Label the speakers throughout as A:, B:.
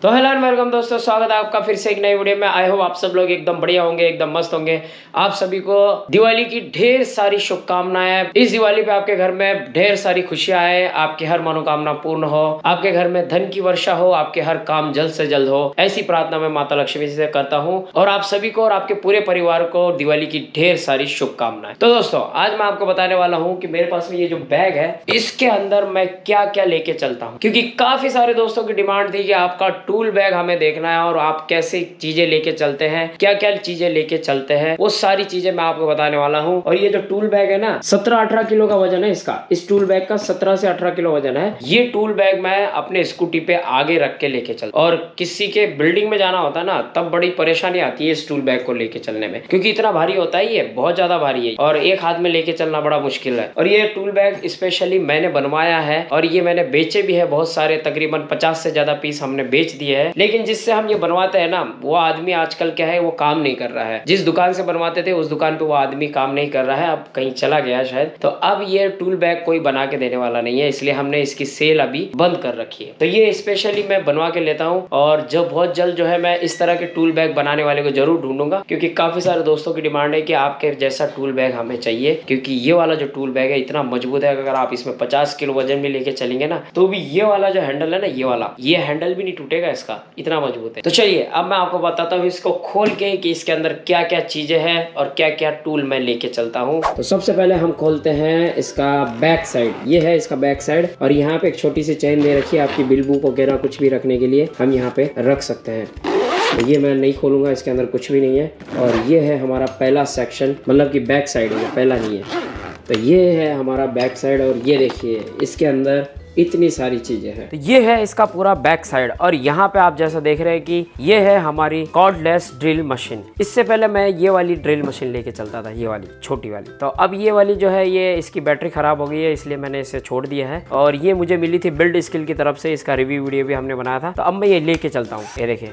A: तो hello and welcome दोस्तों, स्वागत है आपका फिर से एक नई वीडियो में। आई होप आप सब लोग एकदम बढ़िया होंगे, एकदम मस्त होंगे। आप सभी को दिवाली की ढेर सारी शुभकामनाएं। इस दिवाली पे आपके घर में ढेर सारी खुशियां आए, आपकी हर मनोकामना पूर्ण हो, आपके घर में धन की वर्षा हो, आपके हर काम जल्द से जल्द हो, ऐसी प्रार्थना मैं माता लक्ष्मी से करता हूँ। और आप सभी को और आपके पूरे परिवार को दिवाली की ढेर सारी शुभकामनाएं। तो दोस्तों आज मैं आपको बताने वाला हूँ कि मेरे पास में ये जो बैग है इसके अंदर मैं क्या क्या लेके चलता हूँ, क्योंकि काफी सारे दोस्तों की डिमांड थी कि आपका टूल बैग हमें देखना है और आप कैसे चीजें लेके चलते हैं, क्या क्या चीजें लेके चलते हैं, वो सारी चीजें मैं आपको बताने वाला हूँ। और ये जो टूल बैग है ना, 17-18 किलो का वजन है इसका। इस टूल बैग का 17 से 18 किलो वजन है। ये टूल बैग मैं अपने स्कूटी पे आगे रख के लेके चल, और किसी के बिल्डिंग में जाना होता है ना, तब बड़ी परेशानी आती है इस टूल बैग को लेके चलने में, क्योंकि इतना भारी होता है, ये बहुत ज्यादा भारी है और एक हाथ में लेके चलना बड़ा मुश्किल है। और ये टूल बैग स्पेशली मैंने बनवाया है और ये मैंने बेचे भी है बहुत सारे, तकरीबन 50 से ज्यादा पीस हमने बेच दिए हैं। लेकिन जिससे हम ये बनवाते हैं ना, वो आदमी आजकल क्या है, वो काम नहीं कर रहा है। जिस दुकान से बनवाते थे उस दुकान पे वो आदमी काम नहीं कर रहा है, अब कहीं चला गया शायद। तो अब ये टूल बैग कोई बना के देने वाला नहीं है, इसलिए हमने इसकी सेल अभी बंद कर रखी है। तो ये स्पेशली मैं बनवा के लेता हूँ और जो बहुत जल्द जो है मैं इस तरह के टूल बैग बनाने वाले को जरूर ढूंढूंगा, क्योंकि काफी सारे दोस्तों की डिमांड है कि आपके जैसा टूल बैग हमें चाहिए। क्योंकि ये वाला जो टूल बैग है इतना मजबूत है, अगर आप इसमें 50 किलो वजन भी लेके चलेंगे ना, तो भी ये वाला जो हैंडल है ना, ये हैंडल भी नहीं टूटेगा इसका, इतना मजबूत है। तो चलिए अब मैं आपको बताता हूँ इसको खोल के कि इसके अंदर क्या क्या चीजें हैं और क्या क्या टूल मैं लेके चलता हूँ। तो सबसे पहले हम खोलते हैं इसका बैक साइड। ये है इसका बैक साइड और यहाँ पे एक छोटी सी चेन दे रखी है, आपकी बिल बुक वगैरह कुछ भी रखने के लिए हम यहाँ पे रख सकते हैं। तो ये मैं नहीं खोलूंगा, इसके अंदर कुछ भी नहीं है। और ये है हमारा पहला सेक्शन, मतलब कि बैक साइड है, पहला नहीं है। तो ये है हमारा बैक साइड और ये देखिए इसके अंदर इतनी सारी चीजें हैं। तो ये है इसका पूरा बैक साइड और यहाँ पे आप जैसा देख रहे हैं कि ये है हमारी कॉर्डलेस ड्रिल मशीन। इससे पहले मैं ये वाली ड्रिल मशीन लेके चलता था, ये वाली छोटी वाली। तो अब ये वाली जो है, ये इसकी बैटरी खराब हो गई है, इसलिए मैंने इसे छोड़ दिया है। और ये मुझे मिली थी बिल्ड स्किल की तरफ से, इसका रिव्यू वीडियो भी हमने बनाया था। तो अब मैं ये लेके चलता हूँ। ये देखिए,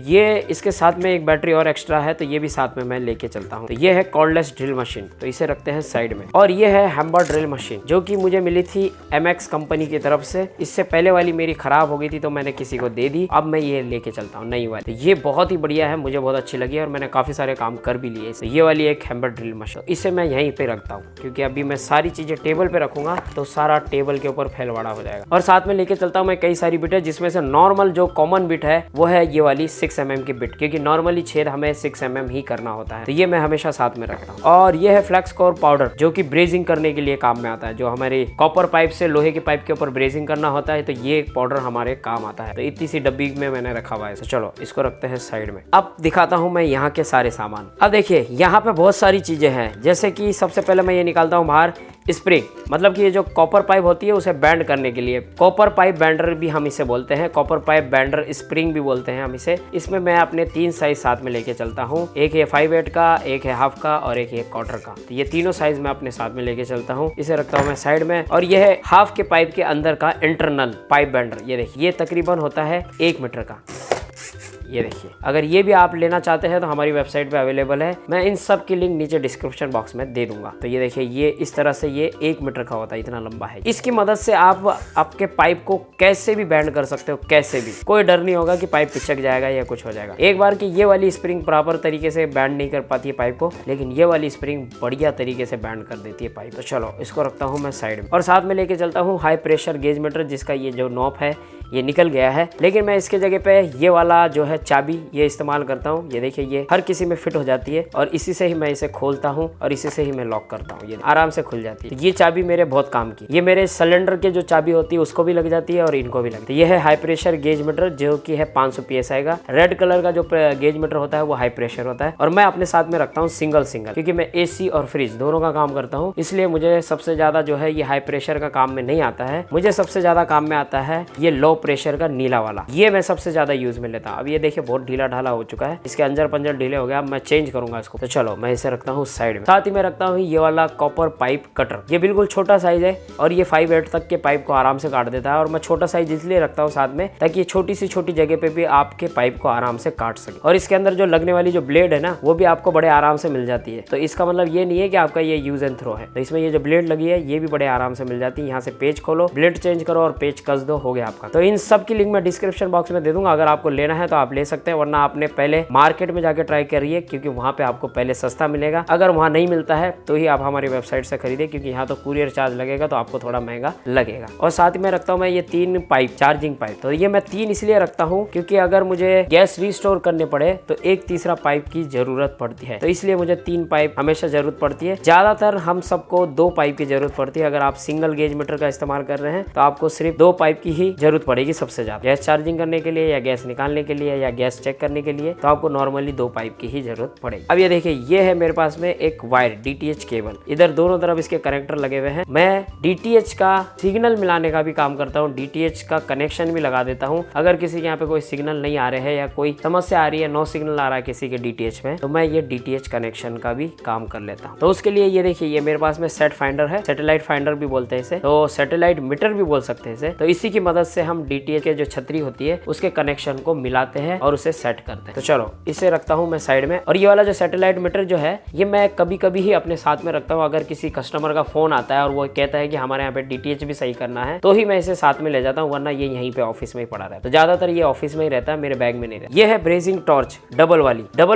A: ये इसके साथ में एक बैटरी और एक्स्ट्रा है, तो ये भी साथ में मैं लेके चलता हूँ। तो ये है कॉर्डलेस ड्रिल मशीन, तो इसे रखते हैं साइड में। और ये है हैमर ड्रिल मशीन, जो कि मुझे मिली थी MX कंपनी की तरफ से। इससे पहले वाली मेरी खराब हो गई थी तो मैंने किसी को दे दी, अब मैं ये लेके चलता हूँ नई वाली। तो ये बहुत ही बढ़िया है, मुझे बहुत अच्छी लगी और मैंने काफी सारे काम कर भी लिए। ये वाली एक हैमर ड्रिल मशीन, तो इसे मैं यहीं पे रखता हूँ, क्योंकि अभी मैं सारी चीजें टेबल पे रखूंगा तो सारा टेबल के ऊपर फैलवाड़ा हो जाएगा। और साथ में लेके चलता हूँ मैं कई सारी बिट है, जिसमें से नॉर्मल जो कॉमन बिट है वो है ये वाली 6 mm की बिट, क्योंकि नॉर्मली छेद हमें 6 mm ही करना होता है। तो ये मैं हमेशा साथ में रखता हूँ। और ये है फ्लेक्स कोर पाउडर, जो कि ब्रेजिंग करने के लिए काम में आता है। जो हमारे कॉपर पाइप से लोहे के पाइप के ऊपर ब्रेजिंग करना होता है, तो ये पाउडर हमारे काम आता है। तो इतनी सी डब्बी में मैंने रखा हुआ है। तो चलो इसको रखते हैं साइड में। अब दिखाता हूँ मैं यहाँ के सारे सामान। अब देखिए यहाँ पे बहुत सारी चीजें हैं, जैसे कि सबसे पहले मैं ये निकालता हूँ बाहर स्प्रिंग, मतलब कि ये जो कॉपर पाइप होती है उसे बैंड करने के लिए, कॉपर पाइप बैंडर भी हम इसे बोलते हैं, कॉपर पाइप बैंडर स्प्रिंग भी बोलते हैं हम इसे। इसमें मैं अपने 3 साइज साथ में लेके चलता हूँ, एक है 5/8 का, एक है हाफ का और एक है 1/4 का। तो ये तीनों साइज मैं अपने साथ में लेके चलता हूँ। इसे रखता हूँ मैं साइड में। और ये है हाफ के पाइप के अंदर का इंटरनल पाइप बैंडर। ये देखिए, ये तकरीबन होता है 1 मीटर का। ये देखिए, अगर ये भी आप लेना चाहते हैं तो हमारी वेबसाइट पे अवेलेबल है, मैं इन सब की लिंक नीचे डिस्क्रिप्शन बॉक्स में दे दूंगा। तो ये देखिए, ये इस तरह से ये 1 मीटर का होता है, इतना लंबा है। इसकी मदद से आप आपके पाइप को कैसे भी बैंड कर सकते हो, कैसे भी, कोई डर नहीं होगा कि पाइप पिचक जाएगा या कुछ हो जाएगा। एक बार की ये वाली स्प्रिंग प्रॉपर तरीके से बैंड नहीं कर पाती है पाइप को, लेकिन ये वाली स्प्रिंग बढ़िया तरीके से बैंड कर देती है पाइप। तो चलो इसको रखता हूँ मैं साइड में। और साथ में लेके चलता हूँ हाई प्रेशर गेज मीटर, जिसका ये जो नॉब है ये निकल गया है, लेकिन मैं इसके जगह पे ये वाला जो है चाबी ये इस्तेमाल करता हूँ। ये देखिए, ये हर किसी में फिट हो जाती है और इसी से ही मैं इसे खोलता हूँ और इसी से ही मैं लॉक करता हूँ। ये आराम से खुल जाती है। ये चाबी मेरे बहुत काम की, ये मेरे सिलेंडर के जो चाबी होती है उसको भी लग जाती है और इनको भी लगती है। ये है हाई प्रेशर गेज मीटर, जो कि है 500 PSI का। रेड कलर का जो गेज मीटर होता है वो हाई प्रेशर होता है। और मैं अपने साथ में रखता हूँ सिंगल, क्योंकि मैं AC और फ्रिज दोनों का काम करता हूँ, इसलिए मुझे सबसे ज्यादा जो है ये हाई प्रेशर का काम में नहीं आता है। मुझे सबसे ज्यादा काम में आता है ये लो प्रेशर का नीला वाला, ये मैं सबसे ज्यादा यूज में लेता हूँ। अब ये देखिए बहुत ढीला ढाला हो चुका है, इसके अंजर पंजर ढीले हो गया, अब मैं चेंज करूंगा इसको। तो चलो मैं इसे रखता हूँ साइड में। साथ ही मैं रखता हूँ ये वाला कॉपर पाइप कटर, ये बिल्कुल छोटा साइज है और ये 5/8 तक के पाइप को आराम से काट देता है। और मैं छोटा साइज इसलिए रखता हूँ साथ में, ताकि ये छोटी सी छोटी जगह पे भी आपके पाइप को आराम से काट सके। और इसके अंदर जो लगने वाली जो ब्लेड है ना, वो भी आपको बड़े आराम से मिल जाती है। तो इसका मतलब ये नहीं है कि आपका ये यूज एंड थ्रो है। तो इसमें ये जो ब्लेड लगी है ये भी बड़े आराम से मिल जाती है। यहाँ से पेज खोलो, ब्लेड चेंज करो और पेज कस दो, हो गया आपका। तो इन सब की लिंक मैं डिस्क्रिप्शन बॉक्स में दे दूंगा, अगर आपको लेना है तो आप ले सकते हैं, वरना आपने पहले मार्केट में जाके ट्राई करिए, क्योंकि वहां पे आपको पहले सस्ता मिलेगा। अगर वहां नहीं मिलता है तो ही आप हमारी वेबसाइट से खरीदे, क्योंकि यहाँ तो कुरियर चार्ज लगेगा तो आपको थोड़ा महंगा लगेगा। और साथ में रखता हूँ मैं ये 3 पाइप, चार्जिंग पाइप। तो ये मैं 3 इसलिए रखता हूँ क्योंकि अगर मुझे गैस रिस्टोर करने पड़े तो एक तीसरा पाइप की जरूरत पड़ती है, तो इसलिए मुझे 3 पाइप हमेशा जरूरत पड़ती है। ज्यादातर हम सबको 2 पाइप की जरूरत पड़ती है। अगर आप सिंगल गेज मीटर का इस्तेमाल कर रहे हैं तो आपको सिर्फ 2 पाइप की ही जरूरत पड़ेगी सबसे ज्यादा, गैस चार्जिंग करने के लिए या गैस निकालने के लिए या गैस चेक करने के लिए, तो आपको नॉर्मली 2 पाइप की ही जरूरत पड़ेगी। अब ये देखिए, ये है मेरे पास में एक वायर DTH केबल, इधर दोनों तरफ इसके कनेक्टर लगे हुए हैं। मैं DTH का सिग्नल मिलाने का भी काम करता हूँ, DTH का कनेक्शन भी लगा देता हूँ। अगर किसी के यहाँ पे कोई सिग्नल नहीं आ रहे हैं या कोई समस्या आ रही है, नो सिग्नल आ रहा है किसी के DTH में, तो मैं ये DTH कनेक्शन का भी काम कर लेता हूँ। तो उसके लिए ये देखिए, ये मेरे पास में सेट फाइंडर है, सैटेलाइट फाइंडर भी बोलते हैं इसे, तो सैटेलाइट मीटर भी बोल सकते हैं इसे। तो इसी की मदद से हम DTH के जो छतरी होती है उसके कनेक्शन को मिलाते हैं और उसे सेट करते हैं। तो चलो इसे रखता हूँ मैं साइड में। और ये वाला जो सैटेलाइट मीटर जो है, ये मैं कभी कभी ही अपने साथ में रखता हूँ। अगर किसी कस्टमर का फोन आता है और वो कहता है कि हमारे यहाँ पे DTH भी सही करना है, तो ही मैं इसे साथ में ले जाता हूँ, वरना ये यहीं पे ऑफिस में ही पड़ा रहता है। तो ज्यादातर ये ऑफिस में ही रहता है, मेरे बैग में नहीं रहता। ये है ब्रेजिंग टॉर्च, डबल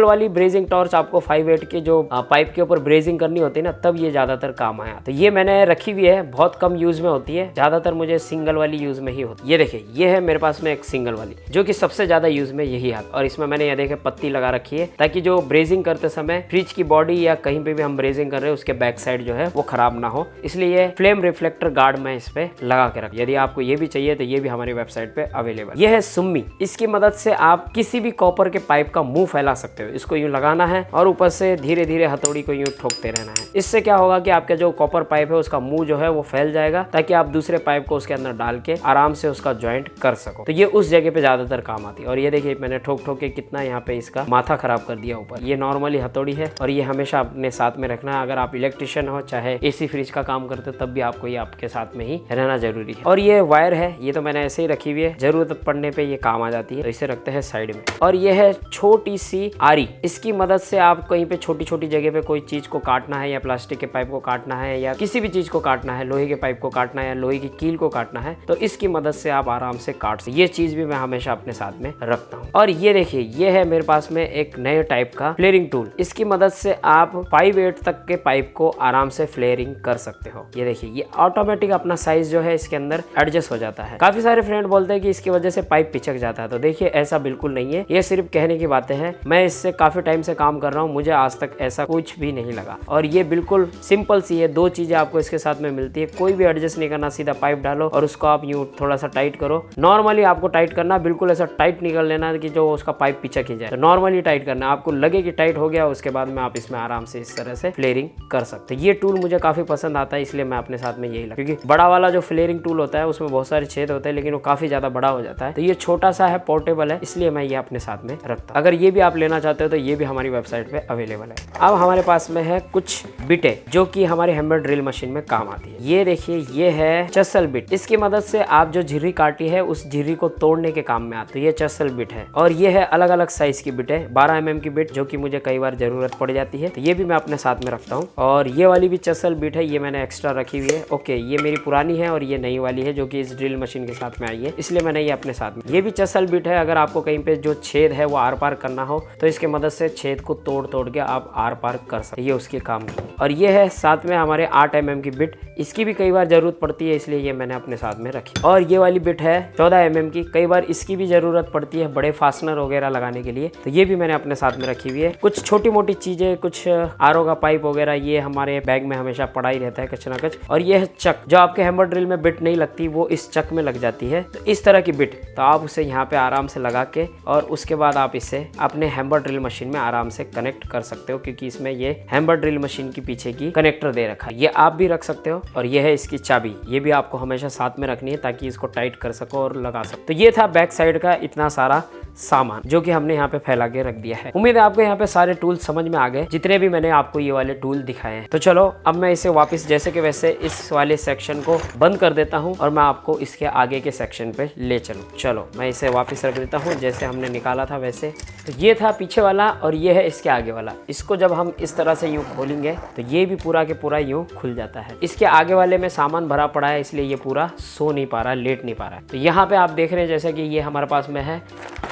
A: वाली ब्रेजिंग टॉर्च। आपको 5 के जो पाइप के ऊपर ब्रेजिंग करनी होती है ना, तब ये ज्यादातर काम आया। तो ये मैंने रखी हुई है, बहुत कम यूज में होती है, ज्यादातर मुझे सिंगल वाली यूज में ही होती है। ये देखिए, ये है मेरे पास में एक सिंगल वाली, जो कि सबसे ज्यादा यूज में यही है। और इसमें मैंने ये देखे पत्ती लगा रखी है, ताकि जो ब्रेजिंग करते समय फ्रिज की बॉडी या कहीं पे भी हम ब्रेजिंग कर रहे हैं उसके बैक साइड जो है वो खराब ना हो, इसलिए ये फ्लेम रिफ्लेक्टर गार्ड मैं इस पे लगा के रख। यदि आपको ये भी चाहिए तो ये भी हमारी वेबसाइट पे अवेलेबल। ये है सुम्मी, इसकी मदद से आप किसी भी कॉपर के पाइप का मुंह फैला सकते हो। इसको यूं लगाना है और ऊपर से धीरे धीरे हथौड़ी को यूं ठोकते रहना है। इससे क्या होगा कि आपका जो कॉपर पाइप है उसका मुंह जो है वो फैल जाएगा, ताकि आप दूसरे पाइप को उसके अंदर डाल के आराम से उसका ज्वाइंट कर सको। तो ये उस जगह पे ज्यादातर काम आती है। और ये देखिए, मैंने ठोक ठोक के कितना यहाँ पे इसका माथा खराब कर दिया ऊपर। ये नॉर्मली हथौड़ी है और ये हमेशा अपने साथ में रखना है। अगर आप इलेक्ट्रिशियन हो, चाहे AC फ्रिज का काम करते हो, तब भी आपको ये आपके साथ में ही रहना जरूरी है। और ये वायर है, ये तो मैंने ऐसे ही रखी हुई है, जरूरत पड़ने पे ये काम आ जाती है, तो इसे रखते हैं साइड में। और ये है छोटी सी आरी, इसकी मदद से आप कहीं पे छोटी छोटी जगह पे कोई चीज को काटना है, या प्लास्टिक के पाइप को काटना है, या किसी भी चीज को काटना है, लोहे के पाइप को काटना है या लोहे की कील को काटना है, तो इसकी मदद से आप आराम से काट सकते। ये चीज भी मैं हमेशा अपने साथ में रखता हूँ। और ये देखिए, ये है मेरे पास में एक नए टाइप का फ्लेयरिंग टूल। इसकी मदद से आप 5/8 तक के पाइप को आराम से फ्लेयरिंग कर सकते हो। ये देखिए, ये ऑटोमेटिक अपना साइज जो है इसके अंदर एडजस्ट हो जाता है। काफी सारे फ्रेंड बोलते हैं कि इसकी वजह से पाइप पिचक जाता है, तो देखिए ऐसा बिल्कुल नहीं है, ये सिर्फ कहने की बातें हैं। मैं इससे काफी टाइम से काम कर रहा हूँ, मुझे आज तक ऐसा कुछ भी नहीं लगा। और ये बिल्कुल सिंपल सी है, 2 चीजें आपको इसके साथ में मिलती है। कोई भी एडजस्ट नहीं करना, सीधा पाइप डालो और उसको आप यूं थोड़ा सा टाइट करो। नॉर्मली आपको टाइट करना, बिल्कुल ऐसा टाइट निकल लेना कि जो उसका पाइप पिचक ही जाए। तो नॉर्मली टाइट करना, आपको लगे कि टाइट हो गया, उसके बाद में आप इसमें आराम से इस तरह से फ्लेयरिंग कर सकते। ये टूल मुझे काफी पसंद आता है, इसलिए मैं अपने साथ में यही लगा। क्योंकि बड़ा वाला जो फ्लेयरिंग टूल होता है उसमें बहुत सारे छेद होते हैं, लेकिन वो काफी ज्यादा बड़ा हो जाता है। तो ये छोटा सा है, पोर्टेबल है, इसलिए मैं ये अपने साथ में रखता हूँ। अगर ये भी आप लेना चाहते हो तो ये भी हमारी वेबसाइट पे अवेलेबल है। अब हमारे पास में है कुछ बिटे जो कि हमारे हैमर ड्रिल मशीन में काम आती है। ये देखिए, ये है चसल बिट। इसकी मदद से आप जो झिर्री काटी है उस झिर्री को तोड़ने के काम में आती है। तो ये चसल बिट है। और ये है अलग अलग साइज की बिट है, 12 mm की बिट, जो कि मुझे कई बार जरूरत पड़ जाती है, तो ये भी मैं अपने साथ में रखता हूँ। और ये वाली भी चसल बिट है, ये मैंने एक्स्ट्रा रखी हुई है। ओके, ये मेरी पुरानी है और ये नई वाली है जो कि इस ड्रिल मशीन के साथ में आई है, इसलिए मैंने ये अपने साथ में। ये भी चसल बिट है, अगर आपको कहीं पे जो छेद है वो आर पार करना हो तो इसके मदद से छेद को तोड़ तोड़ के आप आर पार कर सकते, ये उसके काम है। और ये है साथ में हमारे 8 mm की बिट, इसकी भी कई बार जरूरत पड़ती है, इसलिए ये मैंने अपने साथ में रखी। और ये वाली बिट है 14 mm की, कई बार इसकी भी जरूरत पड़ती है बड़े फास्टनर वगैरह लगाने के लिए, तो ये भी मैंने अपने साथ में रखी हुई है। कुछ छोटी मोटी चीजें, कुछ आरओ का पाइप वगैरह, ये हमारे बैग में हमेशा पड़ा ही रहता है कच ना कच। और ये है चक, जो आपके हैमर ड्रिल में बिट नहीं लगती वो इस चक में लग जाती है, तो इस तरह की बिट, तो आप उसे यहाँ पे आराम से लगा के और उसके बाद आप इसे अपने हैमर ड्रिल मशीन में आराम से कनेक्ट कर सकते हो, क्योंकि इसमें ये हैमर ड्रिल मशीन की पीछे की कनेक्टर दे रखा है, ये आप भी रख सकते हो। और ये है इसकी चाबी, ये भी आपको हमेशा साथ में रखनी है ताकि इसको टाइट कर सको और लगा सको। तो ये था बैक साइड का इतना सारा सामान जो कि हमने यहाँ पे फैला के रख दिया है। उम्मीद है आपको यहाँ पे सारे टूल समझ में आ गए, जितने भी मैंने आपको ये वाले टूल दिखाए हैं। तो चलो अब मैं इसे वापस जैसे कि वैसे इस वाले सेक्शन को बंद कर देता हूँ और मैं आपको इसके आगे के सेक्शन पे ले चलूँ। चलो मैं इसे वापस रख देता हूँ जैसे हमने निकाला था वैसे। तो ये था पीछे वाला और ये है इसके आगे वाला। इसको जब हम इस तरह से यूँ खोलेंगे तो ये भी पूरा के पूरा यूँ खुल जाता है। इसके आगे वाले में सामान भरा पड़ा है इसलिए ये पूरा सो नहीं पा रहा, लेट नहीं पा रहा है। तो यहाँ पे आप देख रहे हैं जैसे कि ये हमारे पास में है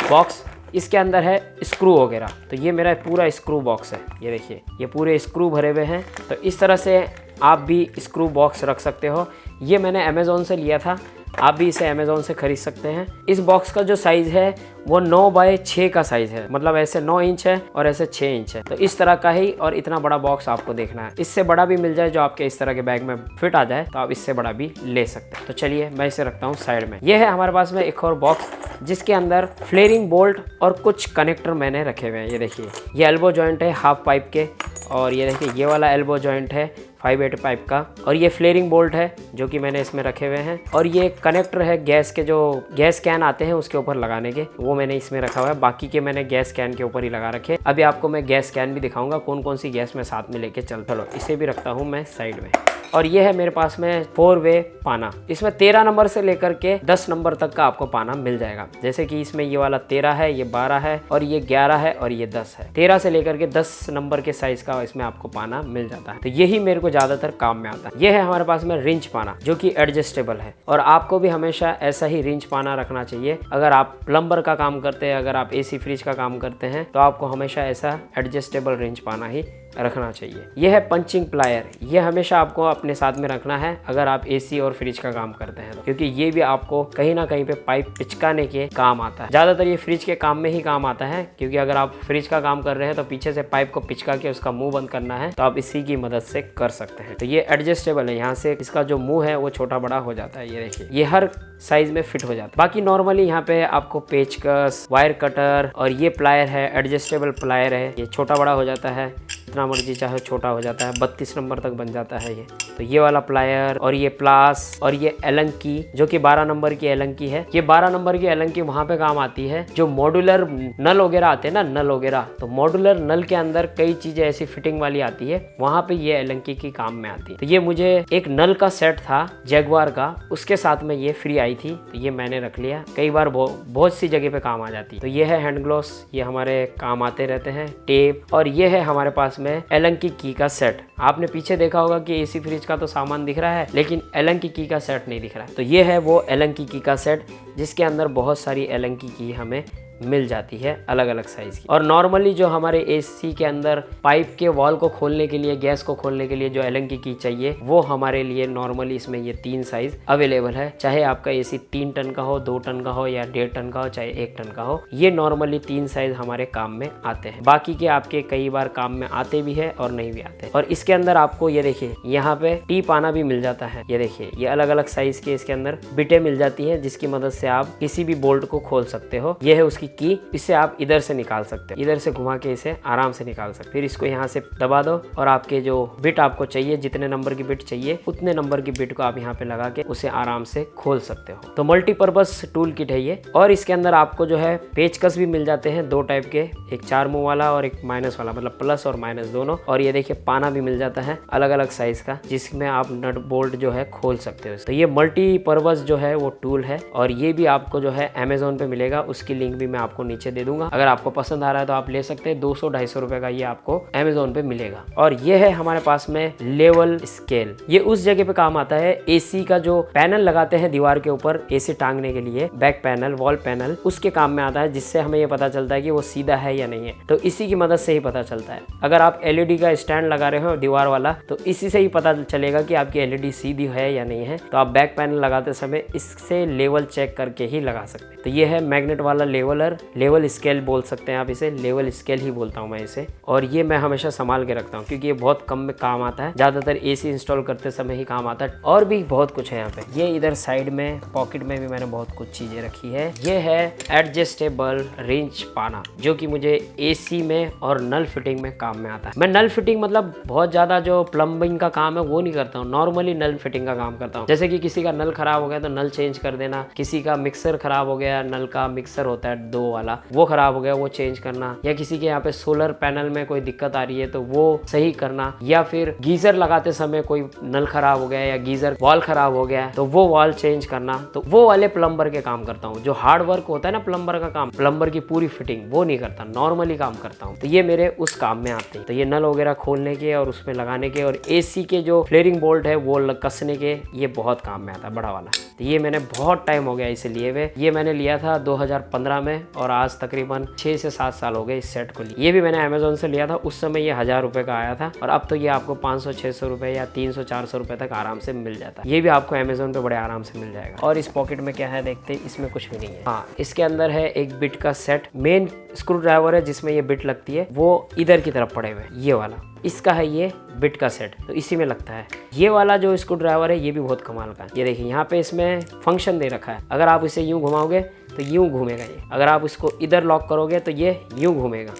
A: बॉक्स, इसके अंदर है स्क्रू वगैरह। तो ये मेरा पूरा स्क्रू बॉक्स है, ये देखिए ये पूरे स्क्रू भरे हुए हैं। तो इस तरह से आप भी स्क्रू बॉक्स रख सकते हो। ये मैंने अमेज़ोन से लिया था, आप भी इसे अमेज़ोन से खरीद सकते हैं। इस बॉक्स का जो साइज़ है वो 9 बाय 6 का साइज़ है, मतलब ऐसे 9 इंच है और ऐसे 6 इंच है। तो इस तरह का ही और इतना बड़ा बॉक्स आपको देखना है। इससे बड़ा भी मिल जाए जो आपके इस तरह के बैग में फिट आ जाए तो आप इससे बड़ा भी ले सकते हैं। तो चलिए मैं इसे रखता हूँ साइड में। यह है हमारे पास में एक और बॉक्स जिसके अंदर फ्लेयरिंग बोल्ट और कुछ कनेक्टर मैंने रखे हुए हैं। ये देखिए ये एल्बो जॉइंट है हाफ पाइप के, और ये देखिए ये वाला एल्बो जॉइंट है 5/8 पाइप का, और ये फ्लेयरिंग बोल्ट है जो कि मैंने इसमें रखे हुए हैं, और ये कनेक्टर है गैस के, जो गैस कैन आते हैं उसके ऊपर लगाने के, वो मैंने इसमें रखा हुआ है। बाकी के मैंने गैस कैन के ऊपर ही लगा रखे। अभी आपको मैं गैस कैन भी दिखाऊंगा कौन कौन सी गैस मैं साथ में लेके चलो इसे भी रखता हूँ मैं साइड में। और ये है मेरे पास में 4 वे पाना। इसमें 13 नंबर से लेकर के 10 नंबर तक का आपको पाना मिल जाएगा। जैसे कि इसमें ये वाला 13 है, ये 12 है, और ये 11 है, और ये 10 है। 13 से लेकर के 10 नंबर के साइज का इसमें आपको पाना मिल जाता है। तो यही मेरे को ज्यादातर काम में आता है। ये है हमारे पास में रिंच पाना जो कि एडजस्टेबल है, और आपको भी हमेशा ऐसा ही रिंच पाना रखना चाहिए। अगर आप प्लम्बर का काम करते हैं, अगर आप AC फ्रिज का काम करते हैं, तो आपको हमेशा ऐसा एडजस्टेबल रिंच पाना ही रखना चाहिए। यह है पंचिंग प्लायर, यह हमेशा आपको अपने साथ में रखना है अगर आप AC और फ्रिज का काम करते हैं, क्योंकि ये भी आपको कहीं ना कहीं पे पाइप पिचकाने के काम आता है। ज्यादातर ये फ्रिज के काम में ही काम आता है, क्योंकि अगर आप फ्रिज का काम कर रहे हैं तो पीछे से पाइप को पिचका के उसका मुंह बंद करना है, तो आप इसी की मदद से कर सकते हैं। तो ये एडजस्टेबल है, यहाँ से इसका जो मुंह है वो छोटा बड़ा हो जाता है। ये देखिए ये हर साइज में फिट हो जाता है। बाकी नॉर्मली यहाँ पे आपको पेचकस, वायर कटर, और ये प्लायर है एडजस्टेबल प्लायर है, ये छोटा बड़ा हो जाता है, जितना मर्जी चाहे छोटा हो जाता है, 32 नंबर तक बन जाता है ये। तो ये वाला प्लायर, और ये प्लास, और ये एलंकी जो कि 12 नंबर की एलंकी है। ये 12 नंबर की एलंकी वहाँ पे काम आती है जो मॉड्यूलर नल वगैरह आते हैं ना, नल वगैरह, तो मॉड्यूलर नल के अंदर कई चीजें ऐसी फिटिंग वाली आती है, वहाँ पे ये एलंकी की काम में आती है। तो ये मुझे एक नल का सेट था जैगवार का, उसके साथ में ये फ्री आई थी, तो ये मैंने रख लिया। कई बार बहुत सी जगह पे काम आ जाती है। तो ये है हैंड ग्लोव्स, ये हमारे काम आते रहते हैं, टेप, और ये है हमारे पास में एलंकी की का सेट। आपने पीछे देखा होगा कि AC फ्रिज का तो सामान दिख रहा है, लेकिन एलंकी की का सेट नहीं दिख रहा है। तो ये है वो एलंकी की का सेट जिसके अंदर बहुत सारी एलंकी की हमें मिल जाती है अलग अलग साइज की। और नॉर्मली जो हमारे AC के अंदर पाइप के वॉल को खोलने के लिए, गैस को खोलने के लिए जो एलंकी की चाहिए, वो हमारे लिए नॉर्मली इसमें ये 3 साइज अवेलेबल है। चाहे आपका AC 3 टन का हो, 2 टन का हो, या 1.5 टन का हो, चाहे 1 टन का हो, ये नॉर्मली 3 साइज हमारे काम में आते हैं। बाकी के आपके कई बार काम में आते भी है और नहीं भी आते। और इसके अंदर आपको ये देखिए यहाँ पे टी पाना भी मिल जाता है। ये देखिए ये अलग अलग साइज के इसके अंदर बिटें मिल जाती है, जिसकी मदद से आप किसी भी बोल्ट को खोल सकते हो। ये है उसकी की, इसे आप इधर से निकाल सकते हो, इधर से घुमा के इसे आराम से निकाल सकते हो। फिर इसको यहाँ से दबा दो और आपके जो बिट आपको चाहिए, जितने नंबर की बिट चाहिए उतने नंबर की बिट को आप यहाँ पे लगा के उसे आराम से खोल सकते हो। तो मल्टीपर्पज टूल किट है ये। और इसके अंदर आपको जो है पेचकस भी मिल जाते हैं 2 टाइप के, एक 4 मुंह वाला और एक माइनस वाला, मतलब प्लस और माइनस दोनों। और ये देखिए पाना भी मिल जाता है अलग अलग साइज का, जिसमें आप नट बोल्ट जो है खोल सकते हो। तो ये मल्टीपर्पज जो है वो टूल है, और ये भी आपको जो है अमेजोन पे मिलेगा, उसकी लिंक भी मैं आपको नीचे दे दूंगा। अगर आपको पसंद आ रहा है तो आप ले सकते हैं। 200-250 रुपए का ये आपको अमेजोन पे मिलेगा। और ये है हमारे पास में लेवल स्केल। ये उस जगह पे काम आता है, AC का जो पैनल लगाते हैं दीवार के ऊपर AC टांगने के लिए, बैक पैनल, वॉल पैनल, उसके काम में आता है, जिससे हमें ये पता चलता है कि वो सीधा है या नहीं है। तो इसी की मदद से ही पता चलता है। अगर आप LED का स्टैंड लगा रहे हो दीवार वाला, तो इसी से ही पता चलेगा कि आपकी LED सीधी है या नहीं है। तो आप बैक पैनल लगाते समय इससे लेवल चेक करके ही लगा सकते हैं। तो ये है मैग्नेट वाला लेवलर, लेवल स्केल बोल सकते हैं आप इसे, लेवल स्केल ही बोलता हूँ मैं इसे। और ये मैं हमेशा संभाल के रखता हूँ, क्योंकि ये बहुत कम में काम आता है, ज्यादातर AC इंस्टॉल करते समय ही काम आता है। और भी बहुत कुछ है यहाँ पे। ये इधर साइड में पॉकेट में भी मैंने बहुत कुछ चीजें रखी है। ये है एडजस्टेबल रिंच पाना, जो कि मुझे AC में और नल फिटिंग में काम में आता है। मैं नल फिटिंग मतलब बहुत ज्यादा जो प्लम्बिंग का काम है वो नहीं करता हूँ, नॉर्मली नल फिटिंग का काम करता हूँ। जैसे कि किसी का नल खराब हो गया तो नल चेंज कर देना, किसी का मिक्सर खराब हो गया, नल का मिक्सर होता है 2 वाला, वो खराब हो गया, वो चेंज करना, या किसी के यहाँ पे सोलर पैनल में कोई दिक्कत आ रही है तो वो सही करना, या फिर गीजर लगाते समय कोई नल खराब हो गया या गीजर वॉल खराब हो गया तो वो वॉल चेंज करना, तो वो वाले प्लम्बर के काम करता हूँ। जो हार्ड वर्क होता है ना प्लम्बर का काम, प्लम्बर की पूरी फिटिंग, वो नहीं करता, नॉर्मली काम करता हूँ। तो ये मेरे उस काम में आते हैं। तो ये नल वगैरह खोलने के और उसमें लगाने के, और एसी के जो फ्लेयरिंग बोल्ट है वो कसने के, ये बहुत काम में आता है, बड़ा वाला। तो ये मैंने बहुत टाइम हो गया इसे लिए हुए। ये मैंने लिया था 2015 में और आज तकरीबन 6 से 7 साल हो गए इस सेट को लिए। ये भी मैंने अमेजोन से लिया था, उस समय ये 1000 रुपए का आया था और अब तो ये आपको 500-600 रुपए या 300-400 रुपए तक आराम से मिल जाता है। ये भी आपको अमेजोन पे बड़े आराम से मिल जाएगा। और इस पॉकेट में क्या है देखते हैं, इसमें कुछ भी नहीं है। हाँ, इसके अंदर है एक बिट का सेट। मेन स्क्रू ड्राइवर है जिसमें ये बिट लगती है, वो इधर की तरफ पड़े हुए, ये वाला इसका है ये बिट का सेट, तो इसी में लगता है। ये वाला जो स्क्रू ड्राइवर है ये भी बहुत कमाल का है। ये देखिए यहाँ पे इसमें फंक्शन दे रखा है, अगर आप इसे यूं घुमाओगे तो यूं घूमेगा ये, अगर आप इसको इधर लॉक करोगे तो ये यूं घूमेगा,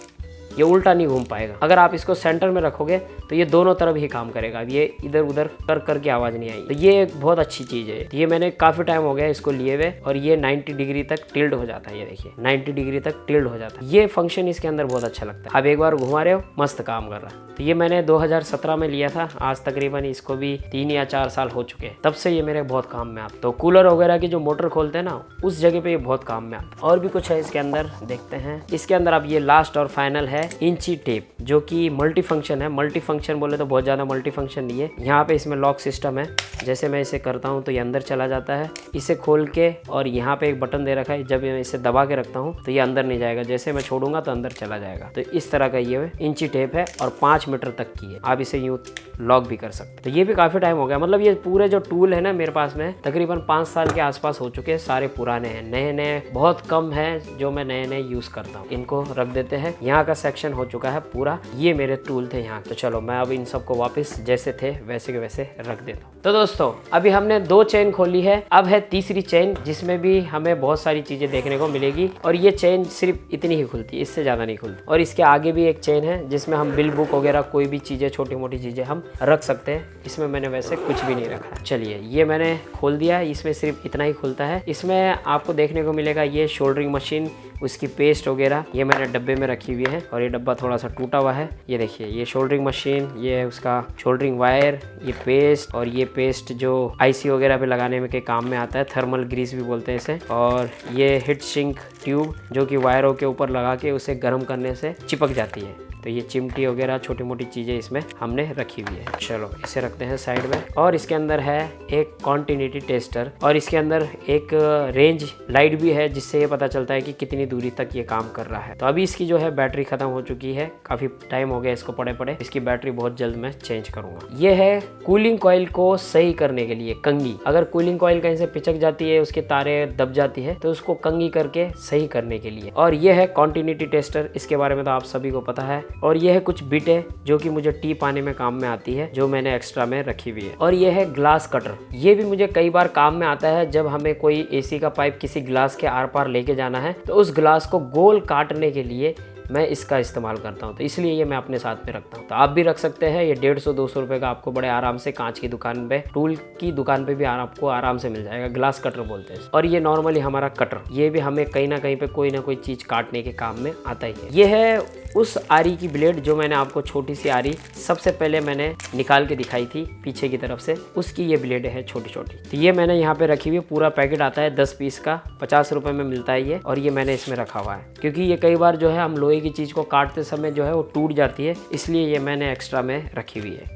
A: ये उल्टा नहीं घूम पाएगा। अगर आप इसको सेंटर में रखोगे तो ये दोनों तरफ ही काम करेगा, ये इधर उधर कर के आवाज़ नहीं आएगी। तो ये एक बहुत अच्छी चीज़ है। तो ये मैंने काफ़ी टाइम हो गया इसको लिए हुए और ये 90 डिग्री तक टिल्ड हो जाता है। ये देखिए 90 डिग्री तक टिल्ड हो जाता है। ये फंक्शन इसके अंदर बहुत अच्छा लगता है। आप एक बार घुमा रहे हो, मस्त काम कर रहा है। तो ये मैंने 2017 में लिया था, आज तकरीबन इसको भी 3 या 4 साल हो चुके हैं। तब से ये मेरे बहुत काम में आता। तो कूलर वगैरह की जो मोटर खोलते हैं ना, उस जगह पे ये बहुत काम में आता। और भी कुछ है इसके अंदर, देखते हैं। इसके अंदर अब ये लास्ट और फाइनल है इंची टेप, जो कि मल्टी फंक्शन है। मल्टी फंक्शन बोले तो बहुत ज़्यादा मल्टी फंक्शन नहीं है। यहाँ पे इसमें लॉक सिस्टम है, जैसे मैं इसे करता हूँ तो ये अंदर चला जाता है। इसे खोल के, और यहाँ पे एक बटन दे रखा है, जब मैं इसे दबा के रखता हूँ तो ये अंदर नहीं जाएगा, जैसे मैं छोड़ूंगा तो अंदर चला जाएगा। तो इस तरह का ये इंची टेप है और 5 मीटर तक की है। आप इसे यूँ लॉक भी कर सकते। तो ये भी काफ़ी टाइम हो गया, मतलब ये पूरे जो टूल है ना मेरे पास में तकरीबन 5 साल के आसपास हो चुके हैं। सारे पुराने हैं, नए नए बहुत कम है जो मैं नए नए यूज़ करता हूँ। इनको रख देते हैं। यहाँ का सेक्शन हो चुका है पूरा। ये मेरे टूल थे यहाँ। तो चलो मैं अब इन सबको वापस जैसे थे वैसे के वैसे रख देता हूँ। तो दोस्तों अभी हमने 2 चेन खोली है, अब है तीसरी चेन, जिसमें भी हमें बहुत सारी चीजें देखने को मिलेगी। और ये चेन सिर्फ इतनी ही खुलती है, इससे ज्यादा नहीं खुलती। और इसके आगे भी एक चेन है जिसमें हम बिल बुक वगैरह कोई भी चीजें, छोटी मोटी चीजें हम रख सकते हैं। इसमें मैंने वैसे कुछ भी नहीं रखा है। चलिए ये मैंने खोल दिया, इसमें सिर्फ इतना ही खुलता है। इसमें आपको देखने को मिलेगा ये शोल्डरिंग मशीन, उसकी पेस्ट वगैरह ये मैंने डब्बे में रखी हुई है। और ये डब्बा थोड़ा सा टूटा हुआ है। ये देखिए ये शोल्डरिंग मशीन, ये उसका शोल्डरिंग वायर, ये पेस्ट, और ये पेस्ट जो आईसी वगैरह पे लगाने में के काम में आता है, थर्मल ग्रीस भी बोलते हैं इसे। और ये हीट सिंक ट्यूब जो कि वायरों के ऊपर लगा के उसे गर्म करने से चिपक जाती है। तो ये चिमटी वगैरह छोटी मोटी चीज़ें इसमें हमने रखी हुई है। चलो इसे रखते हैं साइड में। और इसके अंदर है एक कॉन्टिन्यूटी टेस्टर, और इसके अंदर एक रेंज लाइट भी है, जिससे ये पता चलता है कि कितनी दूरी तक ये काम कर रहा है। तो अभी इसकी जो है बैटरी खत्म हो चुकी है, काफ़ी टाइम हो गया इसको पड़े। इसकी बैटरी बहुत जल्द मैं चेंज करूँगा। ये है कूलिंग कॉइल को सही करने के लिए कंघी। अगर कूलिंग कॉइल कहीं से पिचक जाती है, उसके तारे दब जाती है, तो उसको कंघी करके सही करने के लिए। और ये है कॉन्टिन्यूटी टेस्टर, इसके बारे में तो आप सभी को पता है। और ये है कुछ बिटें जो कि मुझे टी पाने में काम में आती है, जो मैंने एक्स्ट्रा में रखी हुई है। और ये है ग्लास कटर, ये भी मुझे कई बार काम में आता है। जब हमें कोई एसी का पाइप किसी ग्लास के आर पार लेके जाना है, तो उस ग्लास को गोल काटने के लिए मैं इसका इस्तेमाल करता हूँ। तो इसलिए ये मैं अपने साथ में रखता हूँ। तो आप भी रख सकते हैं। ये 150-200 रुपए का आपको बड़े आराम से कांच की दुकान पे, टूल की दुकान पे भी आपको आराम से मिल जाएगा। ग्लास कटर बोलते हैं। और ये नॉर्मली हमारा कटर, ये भी हमें कहीं ना कहीं पे कोई ना कोई चीज काटने के काम में आता ही है। ये है उस आरी की ब्लेड जो मैंने आपको छोटी सी आरी सबसे पहले मैंने निकाल के दिखाई थी पीछे की तरफ से, उसकी ये ब्लेड है छोटी छोटी। तो ये मैंने यहाँ पे रखी हुई, पूरा पैकेट आता है 10 पीस का, 50 रुपए में मिलता है ये। और ये मैंने इसमें रखा हुआ है, क्योंकि ये कई बार जो है हम लोहे की चीज को काटते समय जो है वो टूट जाती है, इसलिए ये मैंने एक्स्ट्रा में रखी हुई है।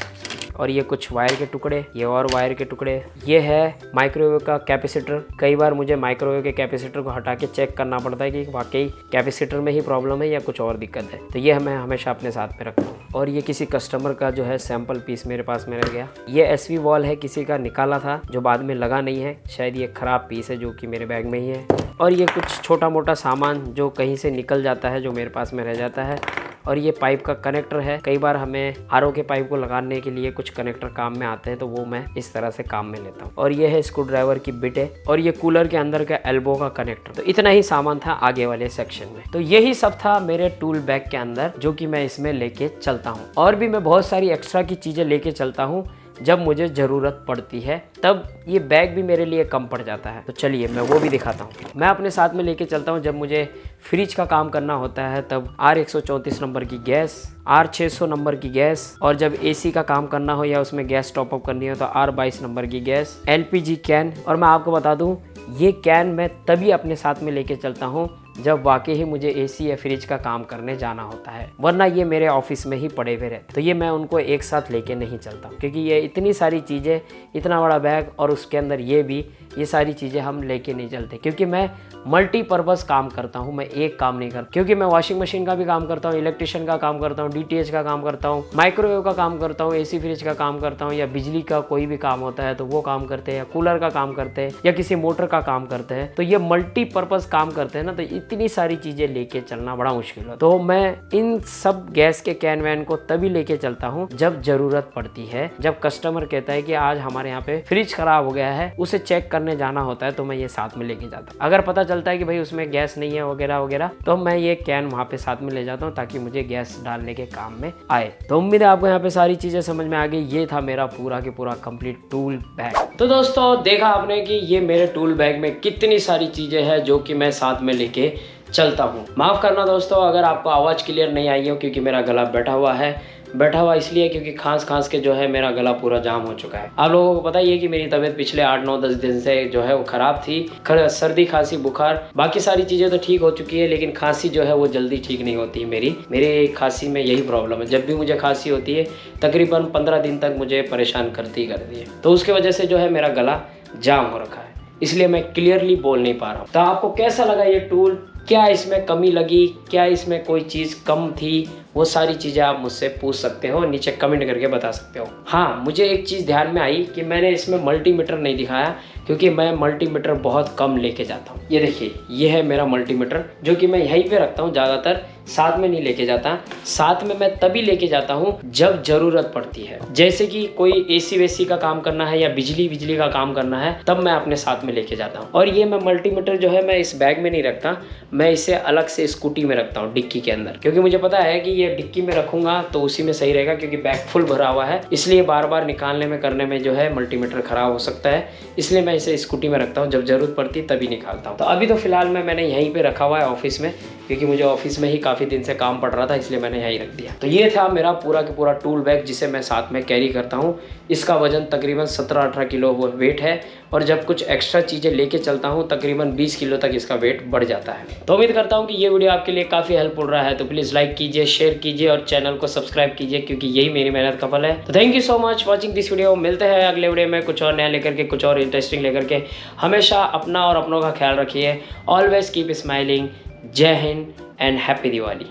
A: और ये कुछ वायर के टुकड़े, ये और वायर के टुकड़े। ये है माइक्रोवेव का कैपेसिटर। कई बार मुझे माइक्रोवेव के कैपेसिटर को हटा के चेक करना पड़ता है कि वाकई कैपेसिटर में ही प्रॉब्लम है या कुछ और दिक्कत है। तो ये मैं हमेशा अपने साथ में रखता हूँ। और ये किसी कस्टमर का जो है सैंपल पीस मेरे पास में रह गया। ये एसवी वॉल है, किसी का निकाला था जो बाद में लगा नहीं है, शायद ये खराब पीस है जो कि मेरे बैग में ही है। और ये कुछ छोटा मोटा सामान जो कहीं से निकल जाता है, जो मेरे पास में रह जाता है। और ये पाइप का कनेक्टर है, कई बार हमें आरओ के पाइप को लगाने के लिए कुछ कनेक्टर काम में आते हैं, तो वो मैं इस तरह से काम में लेता हूँ। और ये है स्क्रू ड्राइवर की बिट है। और ये कूलर के अंदर का एल्बो का कनेक्टर। तो इतना ही सामान था आगे वाले सेक्शन में। तो यही सब था मेरे टूल बैग के अंदर, जो कि मैं इसमें लेके चलता हूँ। और भी मैं बहुत सारी एक्स्ट्रा की चीजें लेके चलता हूँ, जब मुझे ज़रूरत पड़ती है, तब ये बैग भी मेरे लिए कम पड़ जाता है। तो चलिए मैं वो भी दिखाता हूँ। मैं अपने साथ में लेके चलता हूँ जब मुझे फ्रिज का काम करना होता है, तब R134 नंबर की गैस, R600 नंबर की गैस, और जब AC का काम करना हो या उसमें गैस टॉपअप करनी हो तो R22 नंबर की गैस, LPG कैन। और मैं आपको बता दूं, ये कैन मैं तभी अपने साथ में लेके चलता हूँ जब वाकई ही मुझे AC या फ्रिज का काम करने जाना होता है, वरना ये मेरे ऑफिस में ही पड़े हुए रहते। तो ये मैं उनको एक साथ लेके नहीं चलता, क्योंकि ये इतनी सारी चीज़ें, इतना बड़ा बैग और उसके अंदर ये सारी चीज़ें हम लेके नहीं चलते, क्योंकि मैं मल्टीपर्पज़ काम करता हूँ। मैं एक काम नहीं करता, क्योंकि मैं वॉशिंग मशीन का भी काम करता हूँ, इलेक्ट्रिशियन का काम करता हूँ, DTH का काम करता हूँ, माइक्रोवेव का काम करता हूँ, AC फ्रिज का काम करता हूँ, या बिजली का कोई भी काम होता है तो वो काम करते हैं, या कूलर का काम करते हैं, या किसी मोटर का काम करते हैं। तो ये मल्टीपर्पज़ काम करते हैं ना, तो इतनी सारी चीज़ें लेके चलना बड़ा मुश्किल है। तो मैं इन सब गैस के कैन वैन को तभी लेके चलता हूँ जब ज़रूरत पड़ती है। जब कस्टमर कहता है कि आज हमारे यहाँ पे फ्रिज खराब हो गया है, उसे चेक करने जाना होता है, तो मैं ये साथ में लेके जाता हूँ। अगर पता चलता है कि भाई उसमें गैस नहीं है वगैरह वगैरह, तो मैं ये कैन वहाँ पे साथ में ले जाता हूँ ताकि मुझे गैस डालने के काम में आए। तो उम्मीद है आपको यहाँ पे सारी चीज़ें समझ में आ गई। ये था मेरा पूरा के पूरा कंप्लीट टूल बैग। तो दोस्तों देखा आपने कि ये मेरे टूल बैग में कितनी सारी चीज़ें हैं जो कि मैं साथ में लेके चलता हूँ। माफ़ करना दोस्तों अगर आपको आवाज़ क्लियर नहीं आई हो, क्योंकि मेरा गला बैठा हुआ इसलिए क्योंकि खांस के जो है मेरा गला पूरा जाम हो चुका है। आप लोगों को पता ही है कि मेरी तबीयत पिछले 8-9-10 दिन से जो है वो ख़राब थी। सर्दी खांसी बुखार बाकी सारी चीज़ें तो ठीक हो चुकी है, लेकिन खांसी जो है वो जल्दी ठीक नहीं होती मेरी खांसी में यही प्रॉब्लम है। जब भी मुझे खांसी होती है तकरीबन 15 दिन तक मुझे परेशान करती है, तो उसकी वजह से जो है मेरा गला जाम हो रखा है, इसलिए मैं क्लियरली बोल नहीं पा रहा हूँ। तो आपको कैसा लगा ये टूल? क्या इसमें कमी लगी? क्या इसमें कोई चीज़ कम थी? वो सारी चीज़ें आप मुझसे पूछ सकते हो, नीचे कमेंट करके बता सकते हो। हाँ, मुझे एक चीज़ ध्यान में आई कि मैंने इसमें मल्टीमीटर नहीं दिखाया, क्योंकि मैं मल्टीमीटर बहुत कम लेके जाता हूँ। ये देखिए, ये है मेरा मल्टीमीटर जो कि मैं यहीं पे रखता हूँ, ज़्यादातर साथ में नहीं लेके जाता। साथ में मैं तभी लेके जाता हूँ जब ज़रूरत पड़ती है, जैसे कि कोई AC वेसी का काम करना है या बिजली का काम करना है, तब मैं अपने साथ में लेके जाता हूँ। और ये मैं मल्टीमीटर जो है मैं इस बैग में नहीं रखता, मैं इसे अलग से स्कूटी में रखता हूँ, डिक्की के अंदर, क्योंकि मुझे पता है कि ये डिक्की में रखूंगा तो उसी में सही रहेगा, क्योंकि बैग फुल भरा हुआ है, इसलिए बार बार निकालने में करने में जो है मल्टीमीटर खराब हो सकता है, इसलिए मैं इसे स्कूटी में रखता हूँ। जब जरूरत पड़ती तभी निकालता हूँ। तो अभी तो फिलहाल मैंने यहीं पे रखा हुआ है ऑफिस में, क्योंकि मुझे ऑफिस में ही काफ़ी दिन से काम पड़ रहा था, इसलिए मैंने यहीं रख दिया। तो ये था मेरा पूरा का पूरा टूल बैग जिसे मैं साथ में कैरी करता हूँ। इसका वजन तकरीबन 17-18 किलो वो वेट है, और जब कुछ एक्स्ट्रा चीज़ें लेके चलता हूँ तकरीबन 20 किलो तक इसका वेट बढ़ जाता है। तो उम्मीद करता हूँ कि ये वीडियो आपके लिए काफ़ी हेल्पफुल रहा है। तो प्लीज़ लाइक कीजिए, शेयर कीजिए और चैनल को सब्सक्राइब कीजिए, क्योंकि यही मेरी मेहनत का फल है। तो thank you so much watching this video. मिलते हैं अगले वीडियो में कुछ और नया लेकर के, कुछ और इंटरेस्टिंग लेकर के। हमेशा अपना और अपनों का ख्याल रखिए। Always keep smiling. जय हिंद एंड हैप्पी दिवाली।